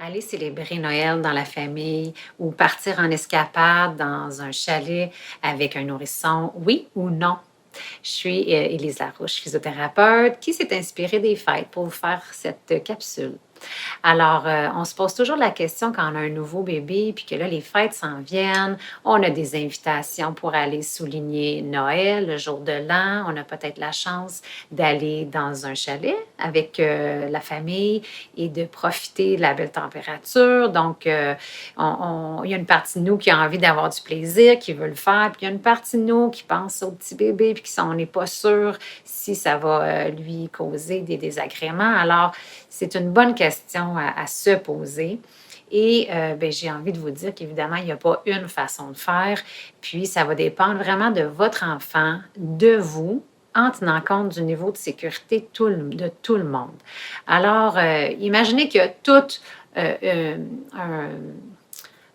Aller célébrer Noël dans la famille ou partir en escapade dans un chalet avec un nourrisson, oui ou non? Je suis Élise Larouche, physiothérapeute, qui s'est inspirée des fêtes pour vous faire cette capsule. Alors, on se pose toujours la question quand on a un nouveau bébé, puis que là, les fêtes s'en viennent. On a des invitations pour aller souligner Noël, le jour de l'an. On a peut-être la chance d'aller dans un chalet avec la famille et de profiter de la belle température. Donc, il y a une partie de nous qui a envie d'avoir du plaisir, qui veut le faire, puis il y a une partie de nous qui pense au petit bébé, puis on n'est pas sûr si ça va lui causer des désagréments. Alors, c'est une bonne question à se poser. Et ben, j'ai envie de vous dire qu'évidemment, il n'y a pas une façon de faire. Puis, ça va dépendre vraiment de votre enfant, de vous, en tenant compte du niveau de sécurité de tout le monde. Alors, imaginez qu'il y a tout un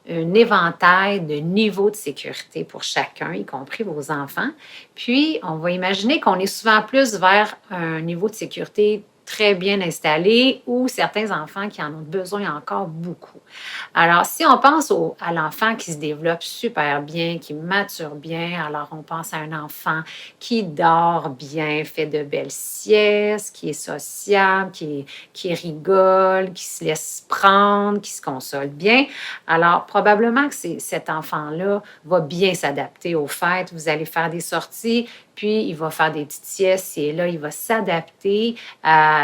éventail de niveaux de sécurité pour chacun, y compris vos enfants. Puis, on va imaginer qu'on est souvent plus vers un niveau de sécurité très bien installé ou certains enfants qui en ont besoin encore beaucoup. Alors, si on pense à l'enfant qui se développe super bien, qui mature bien, alors on pense à un enfant qui dort bien, fait de belles siestes, qui est sociable, qui rigole, qui se laisse prendre, qui se console bien. Alors, probablement que cet enfant-là va bien s'adapter aux fêtes. Vous allez faire des sorties, puis il va faire des petites siestes et là, il va s'adapter à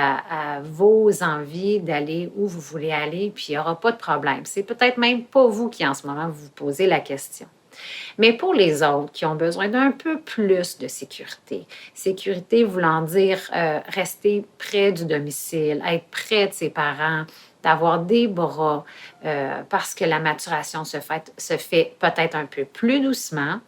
vos envies d'aller où vous voulez aller, puis il n'y aura pas de problème. C'est peut-être même pas vous qui, en ce moment, vous posez la question. Mais pour les autres qui ont besoin d'un peu plus de sécurité voulant dire rester près du domicile, être près de ses parents, d'avoir des bras, parce que la maturation se fait peut-être un peu plus doucement.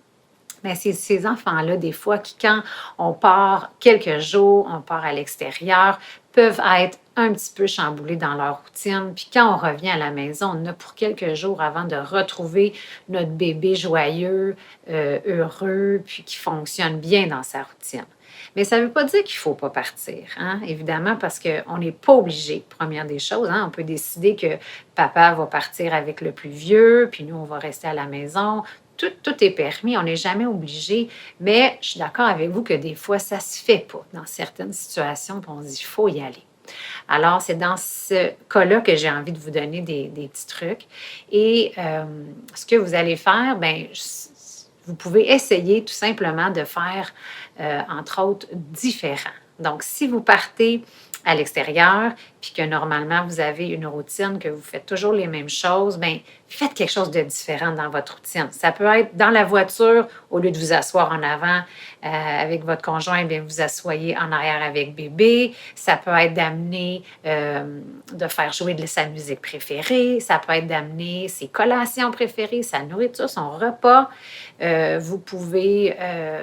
Mais c'est ces enfants-là, des fois, qui, quand on part quelques jours, on part à l'extérieur, peuvent être un petit peu chamboulés dans leur routine. Puis quand on revient à la maison, on a pour quelques jours avant de retrouver notre bébé joyeux, heureux, puis qui fonctionne bien dans sa routine. Mais ça ne veut pas dire qu'il ne faut pas partir, hein? Évidemment, parce qu'on n'est pas obligé, première des choses. Hein? On peut décider que papa va partir avec le plus vieux, puis nous, on va rester à la maison. Tout est permis, on n'est jamais obligé, mais je suis d'accord avec vous que des fois, ça ne se fait pas dans certaines situations, puis on se dit, il faut y aller. Alors, c'est dans ce cas-là que j'ai envie de vous donner des petits trucs. Et ce que vous allez faire, bien, vous pouvez essayer tout simplement de faire, entre autres, différent. Donc, si vous partez à l'extérieur, puis que normalement, vous avez une routine, que vous faites toujours les mêmes choses, bien, faites quelque chose de différent dans votre routine. Ça peut être dans la voiture, au lieu de vous asseoir en avant avec votre conjoint, bien, vous asseyez en arrière avec bébé. Ça peut être d'amener, de faire jouer de sa musique préférée. Ça peut être d'amener ses collations préférées, sa nourriture, son repas. Vous pouvez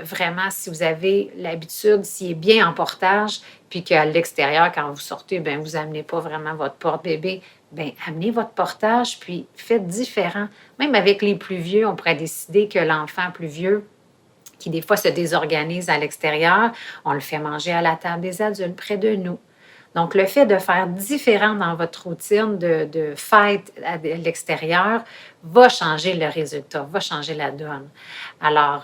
vraiment, si vous avez l'habitude, s'il est bien en portage, puis qu'à l'extérieur, quand vous sortez, bien, vous n'amenez pas vraiment votre porte-bébé, bien, amenez votre portage, puis faites différent. Même avec les plus vieux, on pourrait décider que l'enfant plus vieux, qui des fois se désorganise à l'extérieur, on le fait manger à la table des adultes près de nous. Donc, le fait de faire différent dans votre routine de fête à l'extérieur va changer le résultat, va changer la donne. Alors,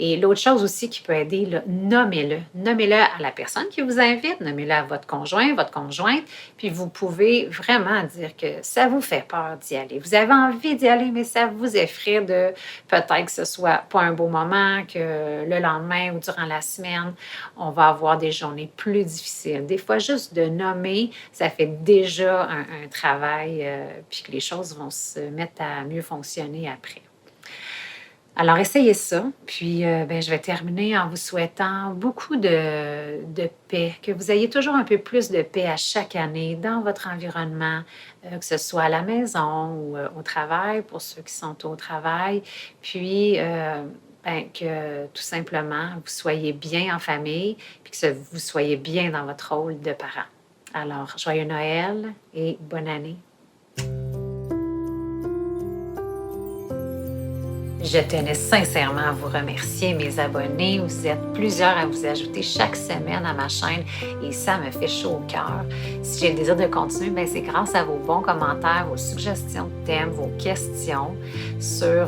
et l'autre chose aussi qui peut aider, là, nommez-le. Nommez-le à la personne qui vous invite, nommez-le à votre conjoint, votre conjointe, puis vous pouvez vraiment dire que ça vous fait peur d'y aller. Vous avez envie d'y aller, mais ça vous effraie de peut-être que ce soit pas un beau moment, que le lendemain ou durant la semaine, on va avoir des journées plus difficiles. Des fois, juste de nommer, ça fait déjà un travail, puis que les choses vont se mettre à mieux fonctionner après. Alors, essayez ça. Puis, ben, je vais terminer en vous souhaitant beaucoup de paix, que vous ayez toujours un peu plus de paix à chaque année dans votre environnement, que ce soit à la maison ou au travail, pour ceux qui sont au travail. Puis, ben, que tout simplement, vous soyez bien en famille, puis que vous soyez bien dans votre rôle de parent. Alors, joyeux Noël et bonne année. Je tenais sincèrement à vous remercier, mes abonnés. Vous êtes plusieurs à vous ajouter chaque semaine à ma chaîne et ça me fait chaud au cœur. Si j'ai le désir de continuer, ben c'est grâce à vos bons commentaires, vos suggestions de thèmes, vos questions sur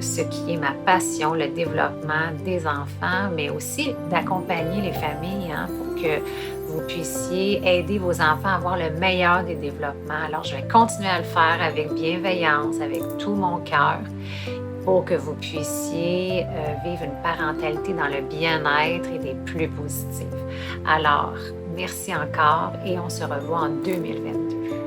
ce qui est ma passion, le développement des enfants, mais aussi d'accompagner les familles pour que vous puissiez aider vos enfants à avoir le meilleur des développements. Alors, je vais continuer à le faire avec bienveillance, avec tout mon cœur pour que vous puissiez vivre une parentalité dans le bien-être et des plus positifs. Alors, merci encore et on se revoit en 2022.